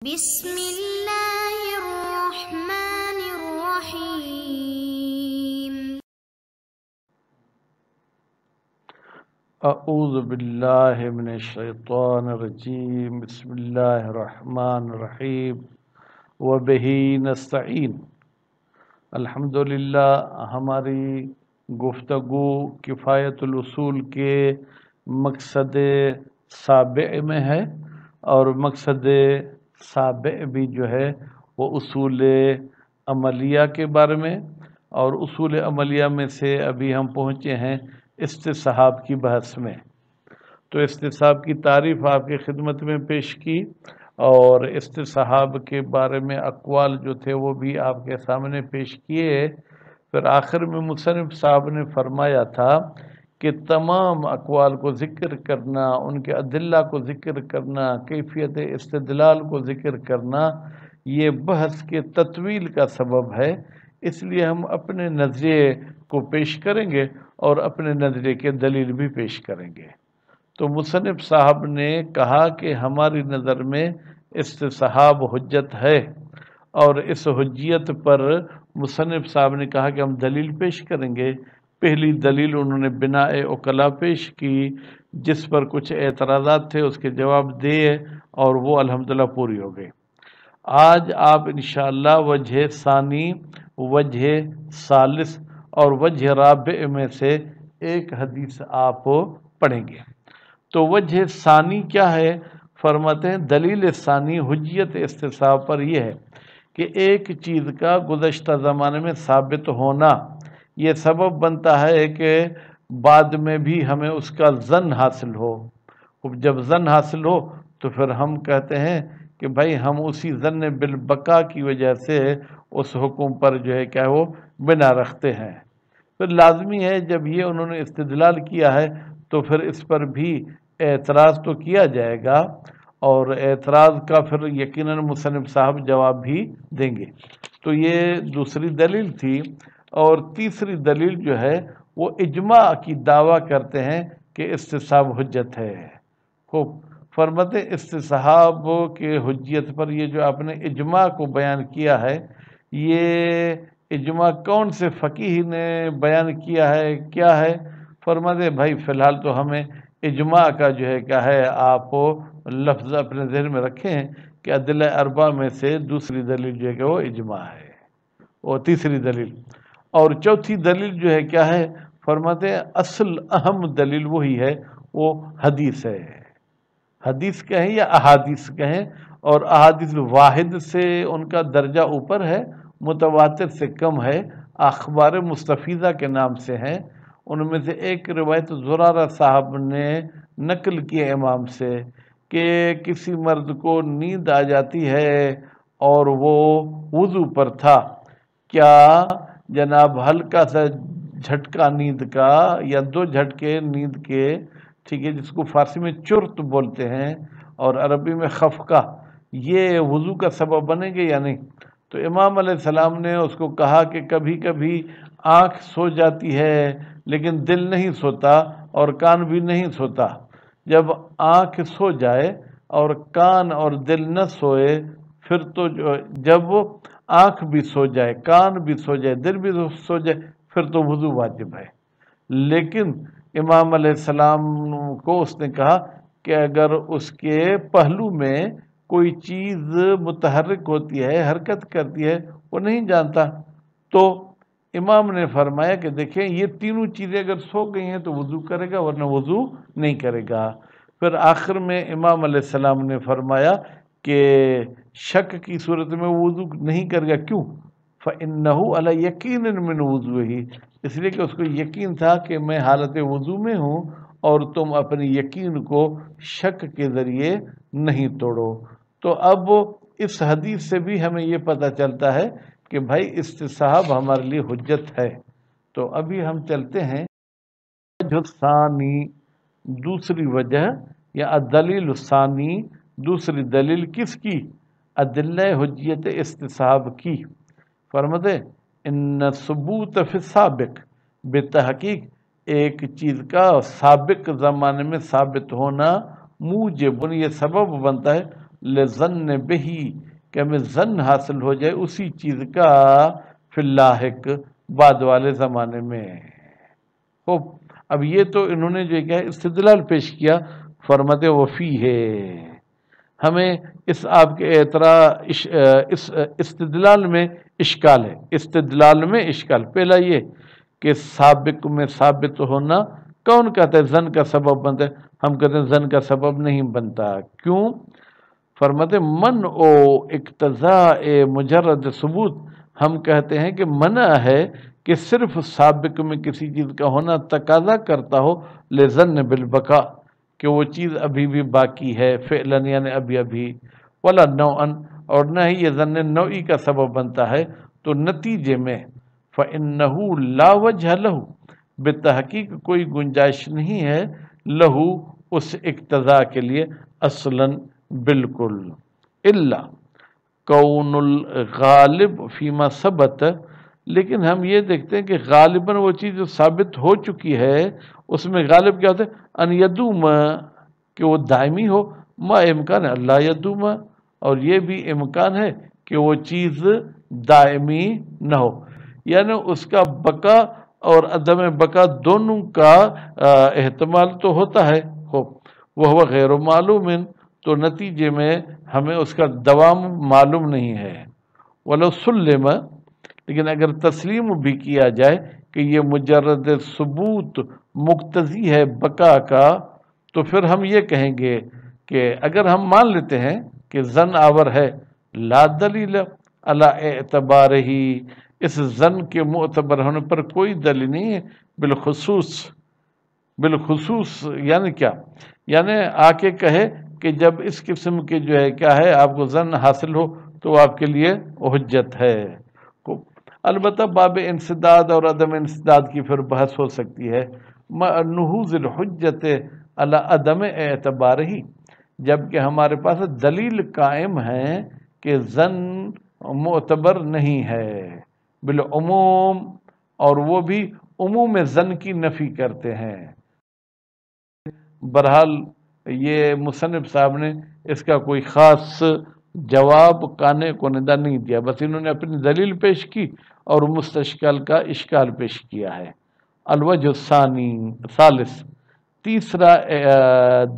بسم الله الرحمن الرحيم. اعوذ باللہ من الشیطان الرجیم بسم اللہ الرحمن الرحیم وبہ نستعین۔ الحمدللہ ہماری گفتگو کفایت الاصول کے مقصد سابع میں ہے، اور مقصد سابع بھی جو ہے وہ اصول عملیہ کے بارے میں، اور اصول عملیہ میں سے ابھی ہم پہنچے ہیں استصحاب کی بحث میں۔ تو استصحاب کی تعریف آپ کی خدمت میں پیش کی، اور استصحاب کے بارے میں اقوال جو تھے وہ بھی آپ کے سامنے پیش کیے۔ پھر آخر میں مصنف صاحب نے فرمایا تھا کہ تمام اقوال کو ذکر کرنا، ان کے ادلہ کو ذکر کرنا، کیفیت استدلال کو ذکر کرنا، یہ بحث کے تطویل کا سبب ہے۔ اس لیے ہم اپنے نظریے کو پیش کریں گے اور اپنے نظریے کے دلیل بھی پیش کریں گے۔ تو مصنف صاحب نے کہا کہ ہماری نظر میں استصحاب حجت ہے، اور اس حجیت پر مصنف صاحب نے کہا کہ ہم دلیل پیش کریں گے۔ پہلی دلیل انہوں نے بناء عقلا پیش کی، جس پر کچھ اعتراضات تھے، اس کے جواب دیے، اور وہ الحمدللہ پوری ہو گئی۔ آج آپ انشاءاللہ وجہ ثانی، وجہ ثالث اور وجہ رابع میں سے ایک حدیث آپ پڑھیں گے۔ تو وجہ ثانی کیا ہے؟ فرماتے ہیں دلیل ثانی حجیت استصحاب پر یہ ہے کہ ایک چیز کا گزشتہ زمانے میں ثابت ہونا یہ سبب بنتا ہے کہ بعد میں بھی ہمیں اس کا ظن حاصل ہو۔ جب ظن حاصل ہو تو پھر ہم کہتے ہیں کہ بھائی ہم اسی ظن بالبقاء کی وجہ سے اس حکم پر جو ہے کیا وہ بنا رکھتے ہیں۔ پھر لازمی ہے جب یہ انہوں نے استدلال کیا ہے تو پھر اس پر بھی اعتراض تو کیا جائے گا، اور اعتراض کا پھر یقیناً مصنف صاحب جواب بھی دیں گے۔ تو یہ دوسری دلیل تھی۔ اور تیسری دلیل جو ہے وہ اجماع کی دعویٰ کرتے ہیں کہ استصحاب حجت ہے۔ خوب فرماتے استصحاب کے حجیت پر یہ جو آپ نے اجماع کو بیان کیا ہے، یہ اجماع کون سے فقیہ نے بیان کیا ہے، کیا ہے؟ فرماتے بھائی فی الحال تو ہمیں اجماع کا جو ہے کیا ہے آپ لفظ اپنے ذہن میں رکھیں کہ ادلہ اربع میں سے دوسری دلیل جو ہے کہ وہ اجماع ہے، اور تیسری دلیل۔ اور چوتھی دلیل جو ہے کیا ہے؟ فرماتے ہیں اصل اہم دلیل وہی ہے، وہ حدیث ہے۔ حدیث کہیں یا احادیث کہیں، اور احادیث واحد سے ان کا درجہ اوپر ہے، متواتر سے کم ہے، اخبار مستفیضہ کے نام سے ہیں۔ ان میں سے ایک روایت زرارہ صاحب نے نقل کی امام سے کہ کسی مرد کو نیند آ جاتی ہے اور وہ وضو پر تھا، کیا جناب ہلکا سا جھٹکا نیند کا یا دو جھٹکے نیند کے، ٹھیک ہے، جس کو فارسی میں چرت بولتے ہیں اور عربی میں خفقہ، یہ وضو کا سبب بنے گے یا نہیں؟ تو امام علیہ السلام نے اس کو کہا کہ کبھی کبھی آنکھ سو جاتی ہے لیکن دل نہیں سوتا اور کان بھی نہیں سوتا۔ جب آنکھ سو جائے اور کان اور دل نہ سوئے، پھر تو جب آنکھ بھی سو جائے، کان بھی سو جائے، دل بھی سو جائے، پھر تو وضو واجب ہے۔ لیکن امام علیہ السلام کو اس نے کہا کہ اگر اس کے پہلو میں کوئی چیز متحرک ہوتی ہے، حرکت کرتی ہے، وہ نہیں جانتا، تو امام نے فرمایا کہ دیکھیں یہ تینوں چیزیں اگر سو گئی ہیں تو وضو کرے گا، ورنہ وضو نہیں کرے گا۔ پھر آخر میں امام علیہ السلام نے فرمایا کہ شک کی صورت میں وضو نہیں کرے گا، کیوں؟ فَإِنَّهُ عَلَى يَقِينٍ مِّنْ وُضُوئِهِ، اس لیے کہ اس کو یقین تھا کہ میں حالت وضو میں ہوں، اور تم اپنی یقین کو شک کے ذریعے نہیں توڑو۔ تو اب اس حدیث سے بھی ہمیں یہ پتہ چلتا ہے کہ بھائی استصحاب ہمارے لیے حجت ہے۔ تو ابھی ہم چلتے ہیں وجہ ثانی، دوسری وجہ یا الدلیل الثانی، دوسری دلیل کس کی؟ ادلہ حجیت استصحاب کی۔ فرماتے ان ثبوت فی السابق، بتحقیق ایک چیز کا سابق زمانے میں ثابت ہونا، موجب یہ سبب بنتا ہے، لظن بہی کہ ہمیں ظن حاصل ہو جائے اسی چیز کا فی اللاحق بعد والے زمانے میں۔ خوب، اب یہ تو انہوں نے جو کیا استدلال پیش کیا، فرماتے وفی ہے، ہمیں اس آپ کے اس استدلال میں اشکال ہے۔ استدلال میں اشکال پہلا یہ کہ سابق میں ثابت ہونا کون کہتا ہے ظن کا سبب بنتا ہے؟ ہم کہتے ہیں ظن کا سبب نہیں بنتا۔ کیوں؟ فرماتے من او اقتضاء مجرد ثبوت، ہم کہتے ہیں کہ منع ہے کہ صرف سابق میں کسی چیز کا ہونا تقاضا کرتا ہو لظن بالبقاء، کہ وہ چیز ابھی بھی باقی ہے فعلاً یعنی ابھی، ولا نوعاً، اور نہ ہی یہ ظن نوعی کا سبب بنتا ہے۔ تو نتیجے میں فَإِنَّهُ لَا وَجْهَ لَهُ، بتحقیق کوئی گنجائش نہیں ہے لہو اس اقتضاء کے لیے اصلاً بالکل، الا کون الغالب فیما ثبت، لیکن ہم یہ دیکھتے ہیں کہ غالباً وہ چیز جو ثابت ہو چکی ہے اس میں غالب کیا ہوتا ہے ان یدوم، کہ وہ دائمی ہو، ما امکان ہے اللہ یدوم، اور یہ بھی امکان ہے کہ وہ چیز دائمی نہ ہو، یعنی اس کا بقا اور عدم بقا دونوں کا احتمال تو ہوتا ہے، وہ غیر معلوم، تو نتیجے میں ہمیں اس کا دوام معلوم نہیں ہے۔ ولو سلم، لیکن اگر تسلیم بھی کیا جائے کہ یہ مجرد ثبوت مقتضی ہے بقا کا، تو پھر ہم یہ کہیں گے کہ اگر ہم مان لیتے ہیں کہ ظن آور ہے، لا دلیل علی اعتبار ہی، اس ظن کے معتبر ہونے پر کوئی دلیل نہیں ہے، بالخصوص یعنی کیا؟ یعنی آ کے کہے کہ جب اس قسم کے جو ہے کیا ہے آپ کو ظن حاصل ہو تو آپ کے لیے حجت ہے۔ البتہ باب انسداد اور عدم انسداد کی پھر بحث ہو سکتی ہے، نحوز الحجت علی عدم اعتبار ہی، جبکہ ہمارے پاس دلیل قائم ہے کہ ظن معتبر نہیں ہے بالعموم، اور وہ بھی عموم ظن کی نفی کرتے ہیں۔ بہرحال یہ مصنف صاحب نے اس کا کوئی خاص جواب کانے کو ندا نہیں دیا، بس انہوں نے اپنی دلیل پیش کی اور مستشکل کا اشکال پیش کیا ہے۔ الوجہ ثالث، تیسرا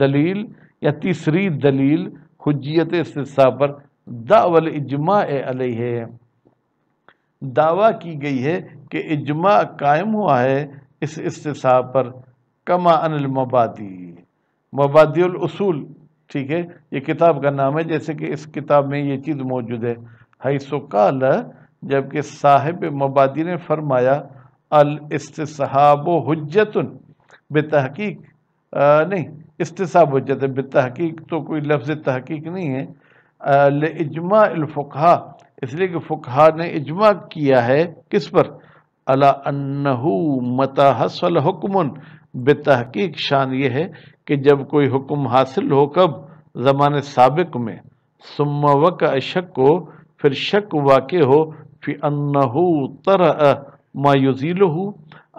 دلیل یا تیسری دلیل حجیت استثناء پر دعوی الاجماع علیہ، دعویٰ کی گئی ہے کہ اجماع قائم ہوا ہے اس استثناء پر، کما ان المبادی، مبادی الاصول، ٹھیک ہے، یہ کتاب کا نام ہے، جیسے کہ اس کتاب میں یہ چیز موجود ہے، حیث قال، جبکہ صاحب مبادی نے فرمایا الاستصحاب حجت، بتحقیق نہیں، استصحاب حجت ہے، بتحقیق تو کوئی لفظ تحقیق نہیں ہے، لاجماع الفقہاء، اس لیے کہ فقہاء نے اجماع کیا ہے کس پر؟ علی انہ متی حصل حکم، بتحقیق شان یہ ہے کہ جب کوئی حکم حاصل ہو، کب؟ زمان سابق میں، ثم وقع شک ہو، پھر شک واقع ہو، فی انہ طرأ ما یزیلہ،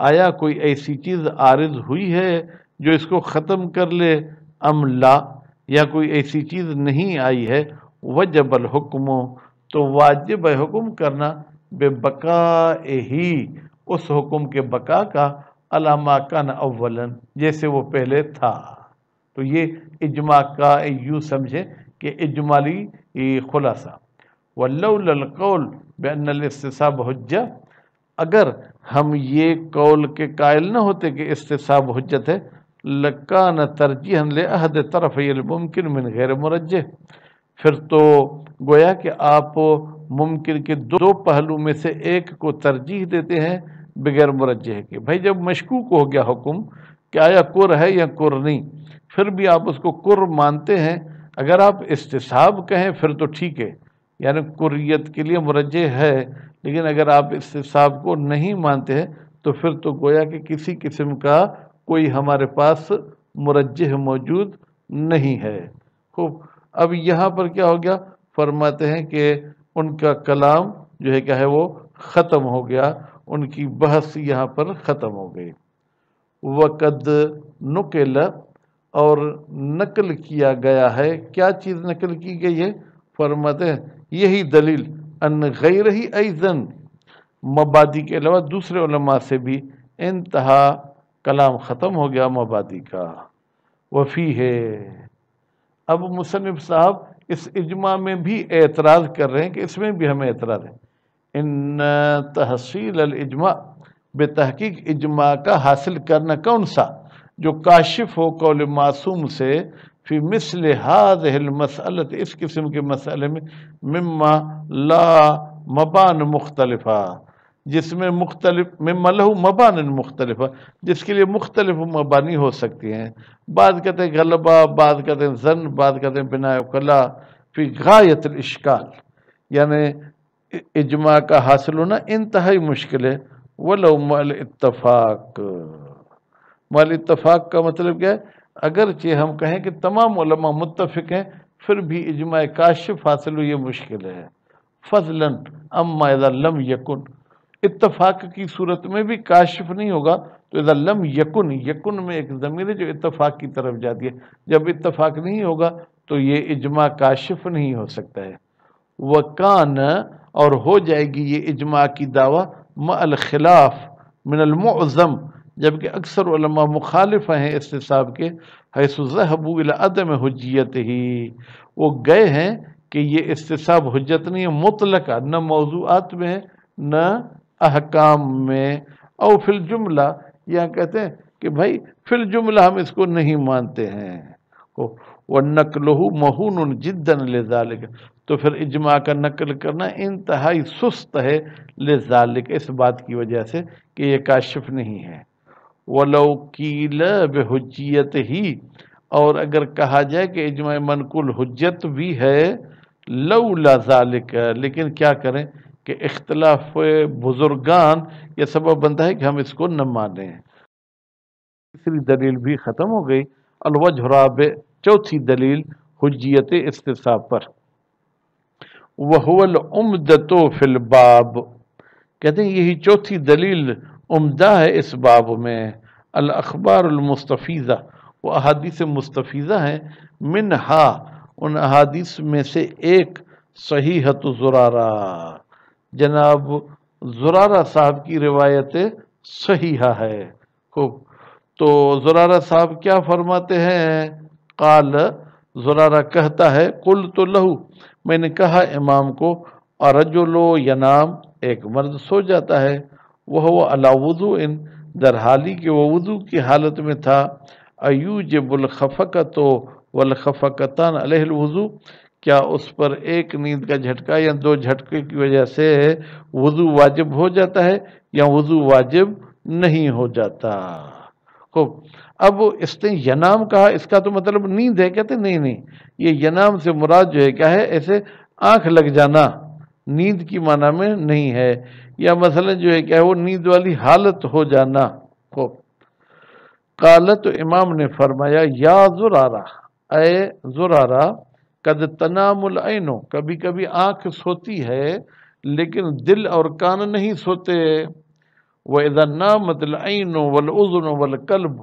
آیا کوئی ایسی چیز عارض ہوئی ہے جو اس کو ختم کر لے، ام لا، یا کوئی ایسی چیز نہیں آئی ہے، وجب الحکم، تو واجب ہے حکم کرنا، بے بقائہ ہی، اس حکم کے بقا کا، علی ما کان اولا، جیسے وہ پہلے تھا۔ تو یہ اجماع کا یوں سمجھے کہ اجمالی خلاصہ، ولولا القول بان الاستصحاب حجہ، اگر ہم یہ قول کے قائل نہ ہوتے کہ استصحاب حجت ہے، لکان ترجیحا لاحد طرفی الممکن من غیر مرجح، پھر تو گویا کہ آپ ممکن کے دو پہلو میں سے ایک کو ترجیح دیتے ہیں بغیر مرجح کے۔ بھائی جب مشکوک ہو گیا حکم کہ آیا کر ہے یا کر نہیں، پھر بھی آپ اس کو کر مانتے ہیں، اگر آپ استصحاب کہیں پھر تو ٹھیک ہے، یعنی کریت کے لیے مرجح ہے، لیکن اگر آپ استصحاب کو نہیں مانتے ہیں تو پھر تو گویا کہ کسی قسم کا کوئی ہمارے پاس مرجح موجود نہیں ہے۔ خوب، اب یہاں پر کیا ہو گیا؟ فرماتے ہیں کہ ان کا کلام جو ہے کیا ہے وہ ختم ہو گیا، ان کی بحث یہاں پر ختم ہو گئی۔ وقد نقل، اور نقل کیا گیا ہے. کیا چیز نقل کی گئی ہے؟ فرماتے ہیں یہی دلیل ان غیر ہی ایزن، مبادی کے علاوہ دوسرے علماء سے بھی انتہا، کلام ختم ہو گیا مبادی کا. وفی ہے. اب مصنف صاحب اس اجماع میں بھی اعتراض کر رہے ہیں کہ اس میں بھی ہمیں اعتراض ہے. ان تحصیل الاجماع، بے تحقیق اجماع کا حاصل کرنا کون سا جو کاشف ہو قول معصوم سے، فی مثل هذه المسألۃ، اس قسم کے مسئلے میں، مما لا مبان مختلفہ، جس میں مختلف، مما لہو مبان مختلفہ، جس کے لیے مختلف مبانی ہو سکتی ہیں. بعض کہتے ہیں غلبہ، بعض کہتے ہیں ظن، بعض کہتے ہیں بناء وکلا، فی غایت الاشکال. یعنی اجماع کا حاصل ہونا انتہائی مشکل ہے. ولو مع الاتفاق، مع الاتفاق کا مطلب کیا ہے؟ اگرچہ ہم کہیں کہ تمام علماء متفق ہیں، پھر بھی اجماع کاشف حاصل ہو یہ مشکل ہے. فضلاً اما اذا لم یکن، اتفاق کی صورت میں بھی کاشف نہیں ہوگا تو اذا لم یکن، یکن میں ایک ضمیر ہے جو اتفاق کی طرف جاتی ہے، جب اتفاق نہیں ہوگا تو یہ اجماع کاشف نہیں ہو سکتا ہے. وکان، اور ہو جائے گی یہ اجماع کی دعویٰ، مع الخلاف من المعظم، جبکہ اکثر علماء مخالف ہیں استصحاب کے، حیث ذہبوا الی عدم حجیت ہی، وہ گئے ہیں کہ یہ استصحاب حجت نہیں ہے مطلقہ، نہ موضوعات میں ہے نہ احکام میں. او فی الجملہ، یہاں کہتے ہیں کہ بھائی فی الجملہ ہم اس کو نہیں مانتے ہیں. وَنَقْلُهُ مَهُونٌ جِدًّا لِذَلِكَ، تو پھر اجماع کا نقل کرنا انتہائی سست ہے، لذالک، اس بات کی وجہ سے کہ یہ کاشف نہیں ہے. وَلَوْ قِيلَ بِحُجِّيَتِهِ، اور اگر کہا جائے کہ اجماع منقول حجت بھی ہے، لولا ذالک، لیکن کیا کریں کہ اختلاف بزرگان یہ سبب بنتا ہے کہ ہم اس کو نہ مانیں. تیسری دلیل بھی ختم ہو گئی. الوجہ رابع، چوتھی دلیل حجیت استصحاب پر. وَهُوَ الْعُمْدَةُ فِي الْبَابِ، کہتے ہیں یہی چوتھی دلیل عمدہ ہے اس باب میں. الاخبار المستفیضہ، وہ احادیث مستفیضہ ہیں، منہا، ان احادیث میں سے ایک صحیحۃ زرارہ، جناب زرارہ صاحب کی روایت صحیحہ ہے. خوب، تو زرارہ صاحب کیا فرماتے ہیں؟ قال، زرارہ کہتا ہے، قلت لہو، میں نے کہا امام کو، الرجل ینام، ایک مرد سو جاتا ہے، وہ علی وضوء، در حالی کہ وہ وضو کی حالت میں تھا، ایوجب الخفقۃ والخفقتان علیہ الوضوء، کیا اس پر ایک نیند کا جھٹکا یا دو جھٹکے کی وجہ سے وضو واجب ہو جاتا ہے یا وضو واجب نہیں ہو جاتا؟ خوب، اب اس نے ینام کہا، اس کا تو مطلب نیند ہے. کہتے نہیں نہیں، یہ ینام سے مراد جو ہے کیا ہے؟ ایسے آنکھ لگ جانا، نیند کی معنی میں نہیں ہے. یا مثلا جو ہے کیا ہے، وہ نیند والی حالت ہو جانا. خوب، قالت، تو امام نے فرمایا، یا زرارہ، اے زرارہ، قد تنام العین، کبھی کبھی آنکھ سوتی ہے لیکن دل اور کان نہیں سوتے. وَإِذَا نَامَتِ الْعَيْنُ وَالْأُذُنُ وَالْقَلْبُ،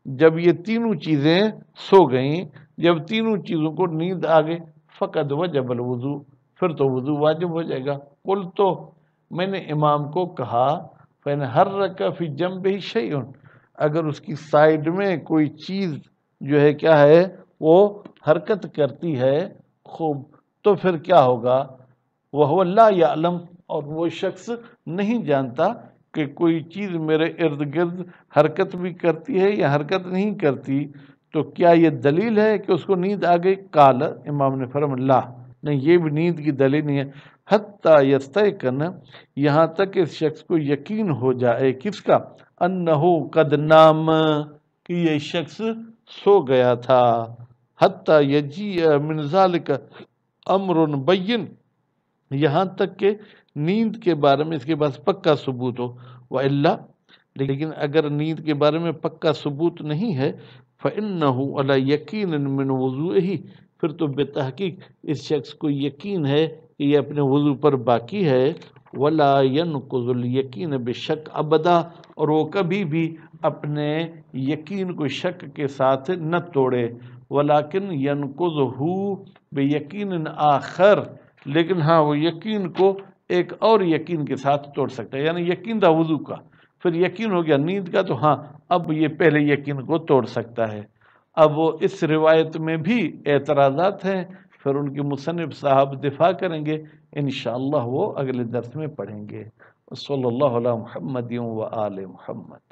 جب یہ تینوں چیزیں سو گئیں، جب تینوں چیزوں کو نیند آ گئی، فقد وجب الوضو، پھر تو وضو واجب ہو جائے گا. قل، تو میں نے امام کو کہا، فَإِنْ حَرَّكَ فِي جَنْبِهِ شَيْءٌ، اگر اس کی سائیڈ میں کوئی چیز جو ہے کیا ہے وہ حرکت کرتی ہے، خوب، تو پھر کیا ہوگا؟ وَهُوَ لَا يَعْلَمُ، اور وہ شخص نہیں جانتا کہ کوئی چیز میرے ارد گرد حرکت بھی کرتی ہے یا حرکت نہیں کرتی، تو کیا یہ دلیل ہے کہ اس کو نیند آ گئی؟ قال، امام نے فرمایا، لا، نہیں، یہ بھی نیند کی دلیل نہیں ہے. حتی یستیقن، یہاں تک اس شخص کو یقین ہو جائے، کس کا؟ انہو قد نام، کہ یہ شخص سو گیا تھا. حتی یجیء من ذالک امر بین، یہاں تک کہ نیند کے بارے میں اس کے پاس پکا ثبوت ہو. وَإِلَّا، لیکن اگر نیند کے بارے میں پکا ثبوت نہیں ہے، فَإِنَّهُ عَلَى يَقِينٍ مِّن وُضُوئِهِ، پھر تو بے تحقیق اس شخص کو یقین ہے کہ یہ اپنے وضو پر باقی ہے. ولا ينقض الیقین بشک ابدا، اور وہ کبھی بھی اپنے یقین کو شک کے ساتھ نہ توڑے، ولیکن ینقضہ بیقین آخر، لیکن ہاں وہ یقین کو ایک اور یقین کے ساتھ توڑ سکتا ہے، یعنی یقین تھا وضو کا، پھر یقین ہو گیا نیند کا، تو ہاں اب یہ پہلے یقین کو توڑ سکتا ہے۔ اب وہ اس روایت میں بھی اعتراضات ہیں، پھر ان کی مصنف صاحب دفاع کریں گے، انشاءاللہ وہ اگلے درس میں پڑھیں گے۔ صلی اللہ علیہ محمد و آل محمد۔